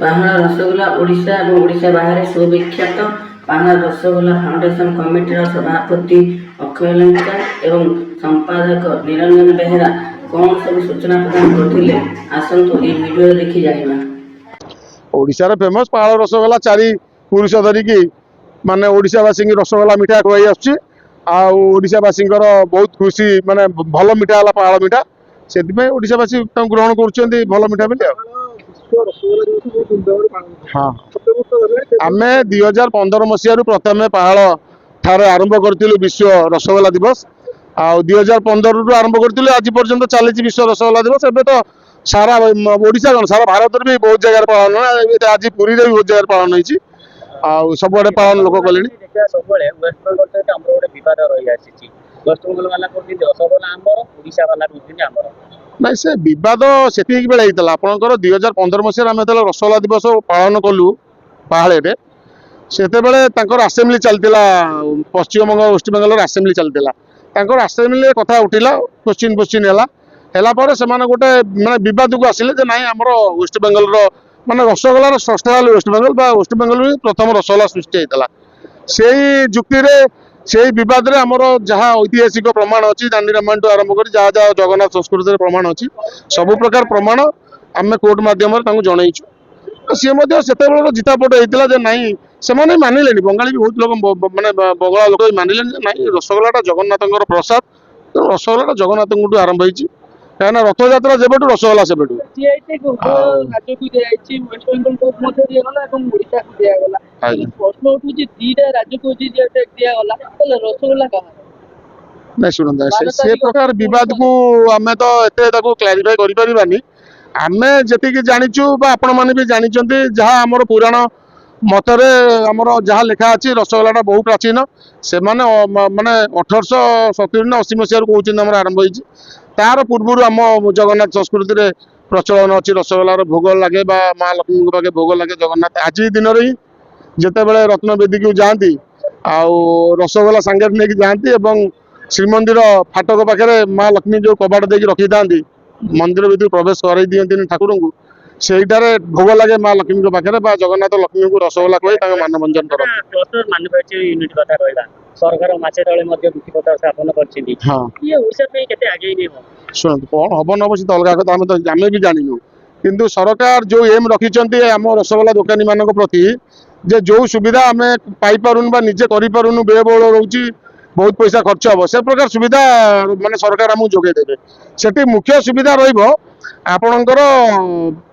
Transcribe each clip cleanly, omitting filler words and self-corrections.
ପାହାଳ ରସଗୋଲା ଓଡ଼ିଶା ଏବଂ ଓଡ଼ିଶା ବାହାରେ ସୁବିଖ୍ୟାତ। ପାହାଳ ରସଗୋଲା ଫାଉଣ୍ଡେସନ କମିଟିର ସଭାପତି ଅକ୍ଷୟ ଲଙ୍କା ଏବଂ ସମ୍ପାଦକ ନିରଞ୍ଜନ ବେହେରା କ'ଣ ସବୁ ସୂଚନା ପ୍ରଦାନ କରିଥିଲେ, ଆସନ୍ତୁ ଏହି ଭିଡ଼ିଓ ଦେଖି ଜାଣିବା। ଓଡ଼ିଶାର ଫେମସ୍ ପାହାଳ ରସଗୋଲା 4 ପୁରୁଷ ଧରିକି ମାନେ ଓଡ଼ିଶାବାସୀ ରସଗୋଲା ମିଠା ଖୁଆଇ ଆସୁଛି। ଆଉ ଓଡ଼ିଶାବାସୀଙ୍କର ବହୁତ ଖୁସି, ମାନେ ଭଲ ମିଠା ହେଲା ପାହାଳ ମିଠା, ସେଥିପାଇଁ ଓଡ଼ିଶାବାସୀ ତାଙ୍କୁ ଗ୍ରହଣ କରୁଛନ୍ତି ଭଲ ମିଠା ବୋଲି। ଆଉ ହଁ, ଆମେ 2015 ମସିହାରୁ ପ୍ରଥମେ ପାହାଳ ଠାରେ ଆରମ୍ଭ କରିଥିଲୁ ବିଶ୍ୱ ରସଗୋଲା ଦିବସ। ଆଉ 2015ରୁ ଆରମ୍ଭ କରିଥିଲୁ, ଆଜି ପର୍ଯ୍ୟନ୍ତ ଚାଲିଛି ବିଶ୍ୱ ରସଗୋଲା ଦିବସ। ଏବେ ତ ସାରା ଓଡ଼ିଶା କ'ଣ ସାରା ଭାରତରେ ବି ବହୁତ ଜାଗାରେ ପାଳନ, ଆଜି ପୁରୀରେ ବି ବହୁତ ଜାଗାରେ ପାଳନ ହେଇଛି। ଆଉ ସବୁଆଡେ ପାଳନ ଲୋକ କଲେଣି। ସବୁବେଳେ ୱେଷ୍ଟବେଙ୍ଗଲ ସହିତ ଆମର ଗୋଟେ ବିବାଦ ରହି ଆସିଛି। ୱେଷ୍ଟବେଙ୍ଗଲ ବାଲା କହୁଛନ୍ତି ରସଗୋଲା ଆମର, ଓଡ଼ିଶା ବାଲା କହୁଛନ୍ତି ଆମର। ନାଇଁ, ସେ ବିବାଦ ସେତିକି ବେଳେ ହେଇଥିଲା। ଆପଣଙ୍କର 2015 ମସିହାରେ ଆମେ ଯେତେବେଳେ ରସଗୋଲା ଦିବସ ପାଳନ କଲୁ ପାହାଳରେ, ସେତେବେଳେ ତାଙ୍କର ଆସେମ୍ବଲି ଚାଲିଥିଲା, ପଶ୍ଚିମବଙ୍ଗ ୱେଷ୍ଟବେଙ୍ଗଲର ଆସେମ୍ବଲି ଚାଲିଥିଲା। ତାଙ୍କର ଆସେମ୍ବଲିରେ କଥା ଉଠିଲା, କୋଶ୍ଚିନ୍ ହେଲା ପରେ ସେମାନେ ଗୋଟେ ମାନେ ବିବାଦକୁ ଆସିଲେ ଯେ ନାଇଁ, ଆମର ୱେଷ୍ଟବେଙ୍ଗଲର ମାନେ ରସଗୋଲାର ସ୍ରଷ୍ଟା ହେଲେ ୱେଷ୍ଟବେଙ୍ଗଲ, ବା ୱେଷ୍ଟବେଙ୍ଗଲ ପ୍ରଥମ ରସଗୋଲା ସୃଷ୍ଟି ହେଇଥିଲା। ସେଇ ଯୁକ୍ତିରେ, ସେଇ ବିବାଦରେ ଆମର ଯାହା ଐତିହାସିକ ପ୍ରମାଣ ଅଛି, ଦାଣ୍ଡି ରାମାୟଣଠୁ ଆରମ୍ଭ କରି ଯାହା ଯାହା ଜଗନ୍ନାଥ ସଂସ୍କୃତିରେ ପ୍ରମାଣ ଅଛି, ସବୁ ପ୍ରକାର ପ୍ରମାଣ ଆମେ କୋର୍ଟ ମାଧ୍ୟମରେ ତାଙ୍କୁ ଜଣେଇଛୁ। ସିଏ ମଧ୍ୟ ସେତେବେଳର ଜିତାପଟ ହେଇଥିଲା ଯେ ନାଇଁ, ସେମାନେ ମାନିଲେନି। ବଙ୍ଗାଳୀ ବି ବହୁତ ଲୋକ, ମାନେ ବଙ୍ଗଳା ଲୋକ ବି ମାନିଲେନି ଯେ ନାଇଁ, ରସଗୋଲାଟା ଜଗନ୍ନାଥଙ୍କର ପ୍ରସାଦ। ତେଣୁ ରସଗୋଲାଟା ଜଗନ୍ନାଥଙ୍କଠୁ ଆରମ୍ଭ ହେଇଛି, କାହିଁକିନା ରଥଯାତ୍ରା ଯେବେଠୁ ରସଗୋଲା ସେବେଠୁ। ରାଜ୍ୟକୁ ଦିଆଯାଇଛି, ୱେଷ୍ଟବେଙ୍ଗଲକୁ ମଧ୍ୟ ଦିଆଗଲା ଏବଂ ଓଡ଼ିଶାକୁ ଦିଆଗଲା। ପ୍ରଶ୍ନ ଉଠୁଛି, ଦିଟା ରାଜ୍ୟକୁ ଦିଆଗଲା, ତାହେଲେ ରସଗୋଲା କାହାର? ନାଇଁ ଶୁଣନ୍ତୁ, ସେ ପ୍ରକାର ବିବାଦକୁ ଆମେ ତ ଏତେ ତାକୁ କ୍ଲାରିଫାଇ କରିପାରିବାନି। ଆମେ ଯେତିକି ଜାଣିଛୁ ବା ଆପଣମାନେ ବି ଜାଣିଛନ୍ତି, ଯାହା ଆମର ପୁରାଣ ମତରେ ଆମର ଯାହା ଲେଖା ଅଛି, ରସଗୋଲାଟା ବହୁ ପ୍ରାଚୀନ। ସେମାନେ ମାନେ 1870 ନା 80 ମସିହାରୁ କହୁଛନ୍ତି ଆମର ଆରମ୍ଭ ହେଇଛି। ତାର ପୂର୍ବରୁ ଆମ ଜଗନ୍ନାଥ ସଂସ୍କୃତିରେ ପ୍ରଚଳନ ଅଛି, ରସଗୋଲାର ଭୋଗ ଲାଗେ ବା ମା ଲକ୍ଷ୍ମୀଙ୍କ ପାଖେ ଭୋଗ ଲାଗେ ଜଗନ୍ନାଥ। ଆଜି ଦିନରେ ହିଁ ଯେତେବେଳେ ରତ୍ନବେଦୀକୁ ଯାଆନ୍ତି, ଆଉ ରସଗୋଲା ସାଙ୍ଗରେ ନେଇକି ଯାଆନ୍ତି ଏବଂ ଶ୍ରୀମନ୍ଦିର ଫାଟକ ପାଖରେ ମା ଲକ୍ଷ୍ମୀ ଯୋଉ କବାଟ ଦେଇକି ରଖିଥାନ୍ତି, ମନ୍ଦିର ଭିତରୁ ପ୍ରବେଶ କରାଇ ଦିଅନ୍ତିନି ଠାକୁରଙ୍କୁ, ସେଇଟାରେ ଭୋଗ ଲାଗେ ମା ଲକ୍ଷ୍ମୀଙ୍କ ପାଖରେ, ବା ଜଗନ୍ନାଥ ଲକ୍ଷ୍ମୀଙ୍କୁ ରସଗୋଲା ଖୁଆଇ ତାଙ୍କ ମାନଭଞ୍ଜନ କରନ୍ତି। ସରକାର ମାସେ ତଳେ ମଧ୍ୟ ଭିତ୍ତିପତ୍ର ସ୍ଥାପନ କରିଛନ୍ତି। ଇଏ ଓଡ଼ିଶା ପାଇଁ କେତେ ଆଗେଇ ନେବ? ଶୁଣନ୍ତୁ, କ'ଣ ହବ ନବ ସେ ତ ଅଲଗା କଥା, ଆମେ ବି ଜାଣିନୁ। କିନ୍ତୁ ସରକାର ଯୋଉ ଏମ୍ ରଖିଛନ୍ତି ଆମ ରସଗୋଲା ଦୋକାନୀ ମାନଙ୍କ ପ୍ରତି, ଯେ ଯୋଉ ସୁବିଧା ଆମେ ପାଇପାରୁନୁ ବା ନିଜେ କରିପାରୁନୁ, ବ୍ୟୟବହୁଳ ରହୁଛି, ବହୁତ ପଇସା ଖର୍ଚ୍ଚ ହବ, ସେ ପ୍ରକାର ସୁବିଧା ମାନେ ସରକାର ଆମକୁ ଯୋଗାଇ ଦେବେ। ସେଠି ମୁଖ୍ୟ ସୁବିଧା ରହିବ ଆପଣଙ୍କର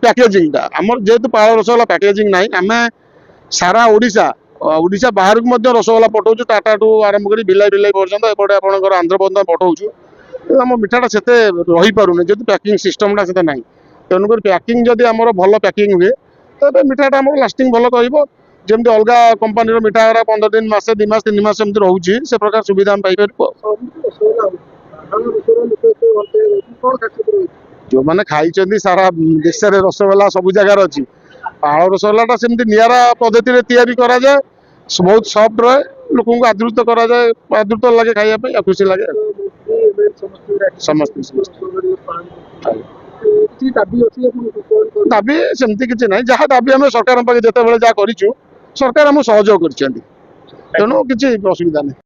ପ୍ୟାକେଜିଂଟା। ଆମର ଯେହେତୁ ପାହାଳ ରସଗୋଲା ପ୍ୟାକେଜିଂ ନାହିଁ, ଆମେ ସାରା ଓଡ଼ିଶା ବାହାରକୁ ମଧ୍ୟ ରସଗୋଲା ପଠାଉଛୁ, ଟାଟାଠୁ ଆରମ୍ଭ କରି ବିଲାଇ ପର୍ଯ୍ୟନ୍ତ, ଏପଟେ ଆପଣଙ୍କର ଆନ୍ଧ୍ର ପର୍ଯ୍ୟନ୍ତ ପଠାଉଛୁ। ଆମ ମିଠାଟା ସେତେ ରହିପାରୁନି, ଯେହେତୁ ପ୍ୟାକିଂ ସିଷ୍ଟମଟା ସେତେ ନାହିଁ। ତେଣୁକରି ପ୍ୟାକିଂ ଯଦି ଆମର ଭଲ ପ୍ୟାକିଂ ହୁଏ, ତେବେ ମିଠାଟା ଆମର ଲାଷ୍ଟିଂ ଭଲ ରହିବ। ଯେମିତି ଅଲଗା କମ୍ପାନୀର ମିଠା 15 ଦିନ, ମାସେ, 2 ମାସ, 3 ମାସ ଏମିତି ରହୁଛି, ସେ ପ୍ରକାର ସୁବିଧା ଆମେ ପାଇପାରିବୁ। ଯୋଉମାନେ ଖାଇଛନ୍ତି ସାରା ଦେଶରେ ରସଗୋଲା ସବୁ ଜାଗାରେ ଅଛି, ପାହାଳ ରସଗୋଲାଟା ସେମିତି ନିଆରା ପଦ୍ଧତିରେ ତିଆରି କରାଯାଏ, ବହୁତ ସଫ୍ଟ ରହେ, ଲୋକଙ୍କୁ ଆଦୃତ କରାଯାଏ, ଆଦୃତ ଲାଗେ ଖାଇବା ପାଇଁ, ଆଉ ଖୁସି ଲାଗେ। ସମସ୍ତେ ଦାବି ସେମିତି କିଛି ନାହିଁ, ଯାହା ଦାବି ଆମେ ସରକାରଙ୍କ ପାଖେ ଯେତେବେଳେ ଯାହା କରିଛୁ, ସରକାର ଆମକୁ ସହଯୋଗ କରିଛନ୍ତି, ତେଣୁ କିଛି ଅସୁବିଧା ନାହିଁ।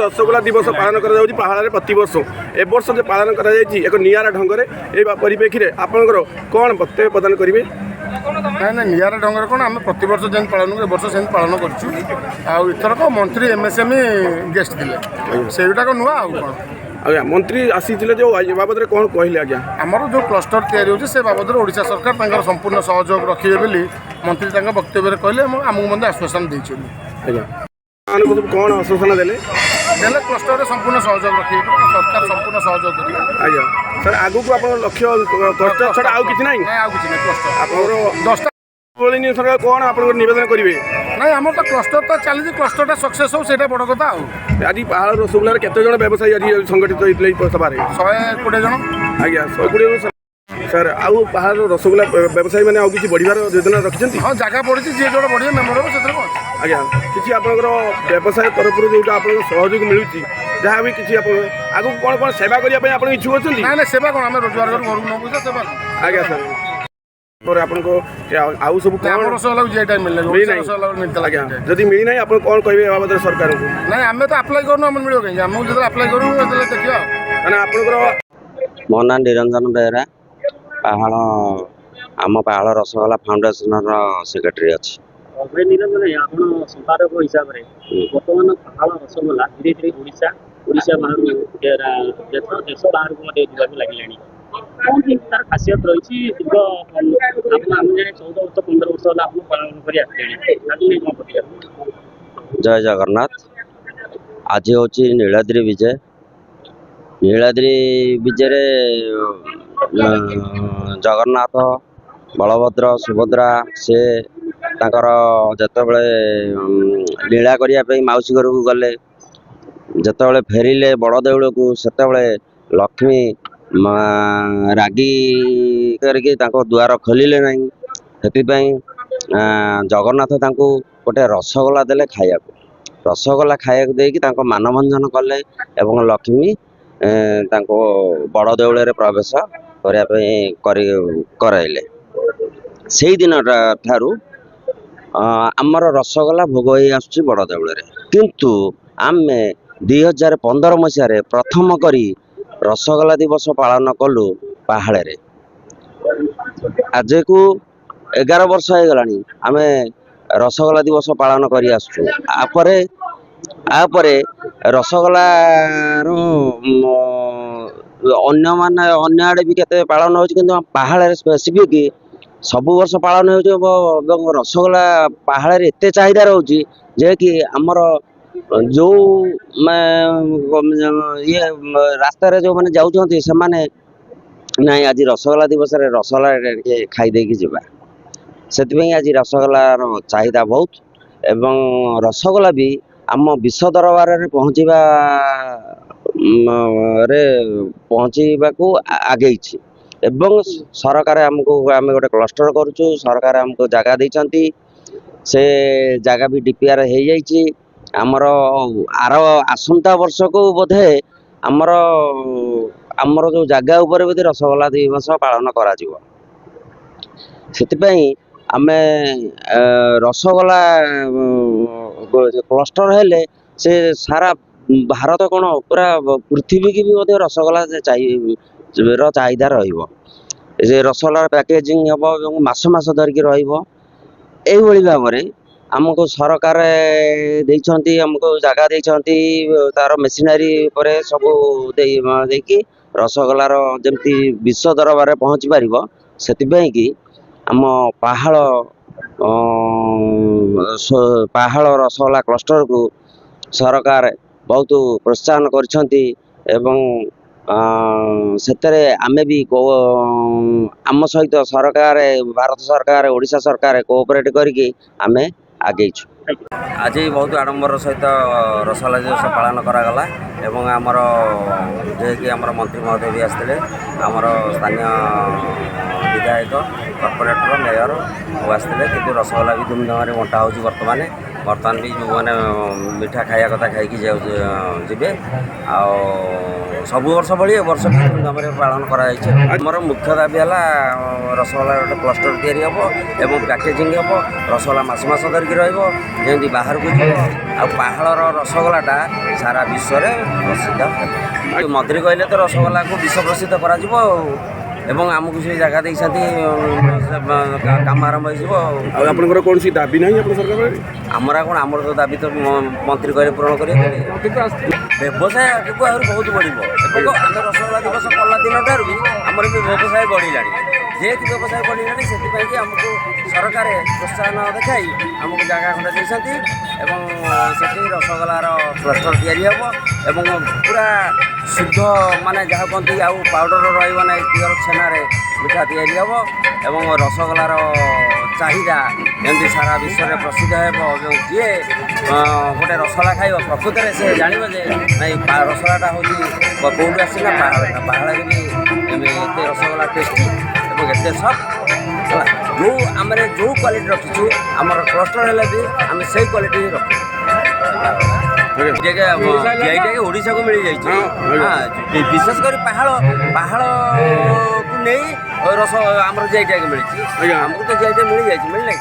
ରସଗୋଲା ଦିବସ ପାଳନ କରାଯାଉଛି ପାହାଳରେ ପ୍ରତିବର୍ଷ। ଏ ବର୍ଷ ଯେ ପାଳନ କରାଯାଇଛି ଏକ ନିଆରା ଢଙ୍ଗରେ, ଏହି ପରିପ୍ରେକ୍ଷୀରେ ଆପଣଙ୍କର କ'ଣ ବକ୍ତବ୍ୟ ପ୍ରଦାନ କରିବେ? ନାଇଁ, ନିଆରା ଢଙ୍ଗରେ କ'ଣ, ଆମେ ପ୍ରତିବର୍ଷ ଯେମିତି ପାଳନ କରୁ, ଏ ବର୍ଷ ସେମିତି ପାଳନ କରିଛୁ। ଆଉ ଏଥରକ ମନ୍ତ୍ରୀ MSME ଗେଷ୍ଟ ଥିଲେ, ସେଇଗୁଡ଼ାକ ନୂଆ। ଆଉ କ'ଣ ଆଜ୍ଞା, ମନ୍ତ୍ରୀ ଆସିଥିଲେ ଯେଉଁ ଏ ବାବଦରେ କ'ଣ କହିଲେ? ଆଜ୍ଞା, ଆମର ଯେଉଁ କ୍ଲଷ୍ଟର ତିଆରି ହେଉଛି ସେ ବାବଦରେ ଓଡ଼ିଶା ସରକାର ତାଙ୍କର ସମ୍ପୂର୍ଣ୍ଣ ସହଯୋଗ ରଖିବେ ବୋଲି ମନ୍ତ୍ରୀ ତାଙ୍କ ବକ୍ତବ୍ୟରେ କହିଲେ, ଏବଂ ଆମକୁ ମଧ୍ୟ ଆଶ୍ୱାସନ ଦେଇଛନ୍ତି। ଆଜ୍ଞା, କ'ଣ ଆଶ୍ୱାସନା ଦେଲେ? କ୍ଲଷ୍ଟରରେ ସମ୍ପୂର୍ଣ୍ଣ ସହଯୋଗ ରଖିବେ, ସରକାର ସମ୍ପୂର୍ଣ୍ଣ ସହଯୋଗ କରିବେ। ଆଜ୍ଞା ସାର୍, ଆଗକୁ ଆପଣଙ୍କ ଲକ୍ଷ୍ୟ କ୍ଲଷ୍ଟର ଛଡ଼ା ଆଉ କିଛି ନାହିଁ? ଆଉ କିଛି ନାହିଁ, କ୍ଲଷ୍ଟର ଆପଣଙ୍କର 10ଟା ସରକାର କ'ଣ ଆପଣଙ୍କର ନିବେଦନ କରିବେ? ନାଇଁ, ଆମର ତ କ୍ଲଷ୍ଟର ତ ଚାଲିଛି, କ୍ଲଷ୍ଟରଟା ସକ୍ସେସ୍ ହଉ, ସେଇଟା ବଡ଼ କଥା। ଆଉ ଆଜି ପାହାଳ ରସଗୋଲାରେ କେତେ ଜଣ ବ୍ୟବସାୟୀ ଆଜି ସଂଗଠିତ ହେଇଥିଲେ ଏହି ସଭାରେ? 120 ଜଣ। ଆଜ୍ଞା, 120 ଜଣ। ସାର୍, ଆଉ ପାହାଳ ରସଗୋଲା ବ୍ୟବସାୟୀମାନେ ଆଉ କିଛି ବଢ଼ିବାର ଯୋଜନା ରଖିଛନ୍ତି? ହଁ, ଜାଗା ପଡ଼ିଛି, ଯିଏ ଯୋଉଟା ବଢ଼ିବେ ମେମ୍ବର ହେବ, ସେଥିରେ କ'ଣ? ଆଜ୍ଞା, କିଛି ଆପଣଙ୍କର ବ୍ୟବସାୟ ତରଫରୁ ଯେଉଁଟା ଆପଣଙ୍କୁ ସହଯୋଗ ମିଳୁଛି, ଯାହା ବି କିଛି ଆପଣ ଆଗକୁ କ'ଣ ସେବା କରିବା ପାଇଁ ଆପଣ ଇଚ୍ଛୁକ ଅଛନ୍ତି? ନାଇଁ, ସେବା କ'ଣ, ଆମେ ରୋଜଗାର ଘରକୁ ନେବୁ, ସେବା। ଆଜ୍ଞା ସାର୍। ପରେ ଆପଣଙ୍କୁ ଆଉ ସବୁ ଆମ ରସଗୋଲାକୁ ଜିଆଇ ଟ୍ୟାଗ ମିଳିଲା ମିଳିନାହିଁ। ରସଗୋଲାକୁ ମିଳିଥିଲା ଆଜ୍ଞା ଯଦି ମିଳିନାହିଁ ଆପଣ କ'ଣ କହିବେ ଏ ବାବଦରେ ସରକାରଙ୍କୁ? ନାଇଁ ଆମେ ତ ଆପ୍ଲାଏ କରୁନୁ ଆମର ମିଳିବ କାହିଁକି ଆମକୁ ଯେତେବେଳେ ଆପ୍ଲାଏ କରିବୁ ସେତେବେଳେ ଦେଖିବା ଆଉ। ମାନେ ଆପଣଙ୍କର ମୋ ନାଁ ନିରଞ୍ଜନ ବେହେରା ପାହାଳ ଆମ ପାହାଳ ରସଗୋଲା ଫାଉଣ୍ଡେସନର ସେକ୍ରେଟାରୀ ଅଛି। ନିରଞ୍ଜନ ଆପଣ ସମ୍ପାଦକ ହିସାବରେ ବର୍ତ୍ତମାନ ପାହାଳ ରସଗୋଲା ଧୀରେ ଧୀରେ ଓଡ଼ିଶା ବାହାରୁ ଦେଶ ବାହାରକୁ ମଧ୍ୟ ଯିବାକୁ ଲାଗିଲାଣି। କ'ଣ କେମିତି ତାର ଖାସିୟତ ରହିଛି? ଦୀର୍ଘ ଆମେ ଜାଣେ 14 ବର୍ଷ 15 ବର୍ଷ ହେଲା ଆପଣ ପାଳନ କରି ଆସିଲେଣି, ତାକୁ ନେଇ କ'ଣ ପଚାରିବେ? ଜୟ ଜଗନ୍ନାଥ। ଆଜି ହେଉଛି ନୀଳାଦ୍ରି ବିଜେ। ନୀଳାଦ୍ରି ବିଜେରେ ଜଗନ୍ନାଥ ବଳଭଦ୍ର ସୁଭଦ୍ରା ସେ ତାଙ୍କର ଯେତେବେଳେ ଲୀଳା କରିବା ପାଇଁ ମାଉସୀ ଘରକୁ ଗଲେ, ଯେତେବେଳେ ଫେରିଲେ ବଡ଼ ଦେଉଳକୁ, ସେତେବେଳେ ଲକ୍ଷ୍ମୀ ରାଗି କରିକି ତାଙ୍କ ଦୁଆର ଖୋଲିଲେ ନାହିଁ। ସେଥିପାଇଁ ଜଗନ୍ନାଥ ତାଙ୍କୁ ଗୋଟେ ରସଗୋଲା ଦେଲେ ଖାଇବାକୁ। ରସଗୋଲା ଖାଇବାକୁ ଦେଇକି ତାଙ୍କ ମାନଭଞ୍ଜନ କଲେ ଏବଂ ଲକ୍ଷ୍ମୀ ତାଙ୍କୁ ବଡ଼ ଦେଉଳରେ ପ୍ରବେଶ କରିବା ପାଇଁ କରାଇଲେ। ସେଇ ଦିନଟା ଠାରୁ ଆମର ରସଗୋଲା ଭୋଗ ହେଇ ଆସୁଛି ବଡ଼ ଦେଉଳରେ। କିନ୍ତୁ ଆମେ 2015 ମସିହାରେ ପ୍ରଥମ କରି ରସଗୋଲା ଦିବସ ପାଳନ କଲୁ ପାହାଳରେ। ଆଜକୁ 11 ବର୍ଷ ହେଇଗଲାଣି ଆମେ ରସଗୋଲା ଦିବସ ପାଳନ କରି ଆସୁଛୁ। ଆପରେ ରସଗୋଲାର ଅନ୍ୟ ଆଡ଼େ ବି କେତେ ପାଳନ ହେଉଛି, କିନ୍ତୁ ପାହାଳରେ ସ୍ପେସିଫିକ୍ ସବୁ ବର୍ଷ ପାଳନ ହେଉଛି ଏବଂ ରସଗୋଲା ପାହାଳରେ ଏତେ ଚାହିଦା ରହୁଛି ଯେ କି ଆମର ଯେଉଁ ରାସ୍ତାରେ ଯେଉଁମାନେ ଯାଉଛନ୍ତି ସେମାନେ ନାଇଁ ଆଜି ରସଗୋଲା ଦିବସରେ ରସଗୋଲା ଟିକେ ଖାଇଦେଇକି ଯିବା। ସେଥିପାଇଁ ଆଜି ରସଗୋଲାର ଚାହିଦା ବହୁତ ଏବଂ ରସଗୋଲା ବି ଆମ ବିଶ୍ୱ ଦରବାରରେ ପହଞ୍ଚିବାକୁ ଆଗେଇଛି ଏବଂ ସରକାର ଆମେ ଗୋଟେ କ୍ଲଷ୍ଟର କରୁଛୁ। ସରକାର ଆମକୁ ଜାଗା ଦେଇଛନ୍ତି, ସେ ଜାଗା ବି DPR ହେଇଯାଇଛି। ଆମର ଆସନ୍ତା ବର୍ଷକୁ ବୋଧେ ଆମର ଯେଉଁ ଜାଗା ଉପରେ ବୋଧେ ରସଗୋଲା ଦିବସ ପାଳନ କରାଯିବ। ସେଥିପାଇଁ ଆମେ ରସଗୋଲା କ୍ଲଷ୍ଟର ହେଲେ ସେ ସାରା ଭାରତ କ'ଣ ପୁରା ପୃଥିବୀକି ବି ମଧ୍ୟ ରସଗୋଲା ଚାହିଦା ରହିବ। ଯେ ରସଗୋଲାର ପ୍ୟାକେଜିଂ ହେବ ଏବଂ ମାସ ଧରିକି ରହିବ। ଏଇଭଳି ଭାବରେ ଆମକୁ ସରକାର ଦେଇଛନ୍ତି, ଆମକୁ ଜାଗା ଦେଇଛନ୍ତି, ତାର ମେସିନାରୀ ଉପରେ ସବୁ ଦେଇକି ରସଗୋଲାର ଯେମିତି ବିଶ୍ୱ ଦରବାରରେ ପହଞ୍ଚି ପାରିବ, ସେଥିପାଇଁ କି ଆମ ପାହାଳ ରସଗୋଲା କ୍ଲଷ୍ଟରକୁ ସରକାର ବହୁତ ପ୍ରୋତ୍ସାହନ କରିଛନ୍ତି ଏବଂ ସେଥିରେ ଆମେ ବି ଆମ ସହିତ ଭାରତ ସରକାର ଓଡ଼ିଶା ସରକାର କୋଅପରେଟ୍ କରିକି ଆମେ ଆଗେଇଛୁ। ଆଜି ବହୁତ ଆଡ଼ମ୍ବର ସହିତ ରସଗୋଲା ଦିବସ ପାଳନ କରାଗଲା ଏବଂ ଆମର ଯିଏକି ଆମର ମନ୍ତ୍ରୀ ମହୋଦୟ ବି ଆସିଥିଲେ, ଆମର ସ୍ଥାନୀୟ ବିଧାୟକ, କର୍ପୋରେଟର, ମେୟର ସବୁ ଆସିଥିଲେ। କିନ୍ତୁ ରସଗୋଲା ବି ଧୁମଧାମରେ ବଣ୍ଟା ହେଉଛି। ବର୍ତ୍ତମାନ ବି ଯେଉଁମାନେ ମିଠା ଖାଇବା କଥା ଖାଇକି ଯିବେ। ଆଉ ସବୁ ବର୍ଷ ଭଳି ଏ ବର୍ଷ ବି ଧୁମଧାମରେ ପାଳନ କରାଯାଇଛି। ଆମର ମୁଖ୍ୟ ଦାବି ହେଲା ରସଗୋଲା ଗୋଟେ କ୍ଲଷ୍ଟର ତିଆରି ହେବ ଏବଂ ପ୍ୟାକେଜିଂ ହେବ। ରସଗୋଲା ମାସ ଧରିକି ରହିବ, ଯେମିତି ବାହାରକୁ ଯିବ। ଆଉ ପାହାଳର ରସଗୋଲାଟା ସାରା ବିଶ୍ୱରେ ପ୍ରସିଦ୍ଧ ହେବ। ମନ୍ତ୍ରୀ କହିଲେ ତ ରସଗୋଲାକୁ ବିଶ୍ୱ ପ୍ରସିଦ୍ଧ କରାଯିବ ଏବଂ ଆମକୁ ସେ ଜାଗା ଦେଇଛନ୍ତି, କାମ ଆରମ୍ଭ ହେଇଯିବ। ଆଉ ଆପଣଙ୍କର କୌଣସି ଦାବି ନାହିଁ ଆପଣ ସରକାର? ଆମର ତ ଦାବି ତ ମନ୍ତ୍ରୀ କହିଲେ ପୂରଣ କରିବେ। ବ୍ୟବସାୟ ଆଗକୁ ଆହୁରି ବହୁତ ବଢ଼ିବ। ଏବେ ଆମେ ରସଗୋଲା ଦିବସ କଲା ଦିନଠାରୁ ବି ଆମର ବି ବ୍ୟବସାୟ ବଢ଼ିଲାଣି। ଯେହେତୁ ବ୍ୟବସାୟ ବଢ଼ିଲାଣି, ସେଥିପାଇଁ କି ଆମକୁ ସରକାର ପ୍ରୋତ୍ସାହନ ଦେଖାଇ ଆମକୁ ଜାଗା ଖଣ୍ଡେ ଦେଇଛନ୍ତି ଏବଂ ସେଠି ରସଗୋଲାର କ୍ଲଷ୍ଟର ତିଆରି ହେବ ଏବଂ ପୁରା ଶୁଦ୍ଧ ଯାହା କହନ୍ତି ଆଉ ପାଉଡ଼ର ରହିବ ନାହିଁ, ପିଓର ଛେନାରେ ମିଠା ତିଆରି ହେବ ଏବଂ ରସଗୋଲାର ଚାହିଦା ଏମିତି ସାରା ବିଶ୍ୱରେ ପ୍ରସିଦ୍ଧ ହେବ ଏବଂ ଯିଏ ଗୋଟେ ରସଗୋଲା ଖାଇବ ପ୍ରକୃତରେ ସେ ଜାଣିବ ଯେ ନାଇଁ ରସଗୋଲାଟା ହେଉଛି କେଉଁଠୁ ଆସିଲା, ପାହାଳରେ ବି ଏତେ ରସଗୋଲା ଟେଷ୍ଟି ଏବଂ ଏତେ ସଫ୍ଟ ହେଲା। ଆମେ ଯେଉଁ କ୍ୱାଲିଟି ରଖିଛୁ ଆମର କ୍ଲଷ୍ଟର ହେଲେ ବି ଆମେ ସେଇ କ୍ୱାଲିଟି ହିଁ ରଖୁ। ଓଡ଼ିଶାକୁ ମିଳିଯାଇଛି। ବିଶେଷ କରି ପାହାଳକୁ ନେଇ ରସ ଆମର ଜିଆଇ ଟ୍ୟାଗ ମିଳିଛି ଆଜ୍ଞା। ଆମକୁ ତ ଜିଆଇ ଟ୍ୟାଗ ମିଳିଯାଇଛି ମିଳିନାହିଁ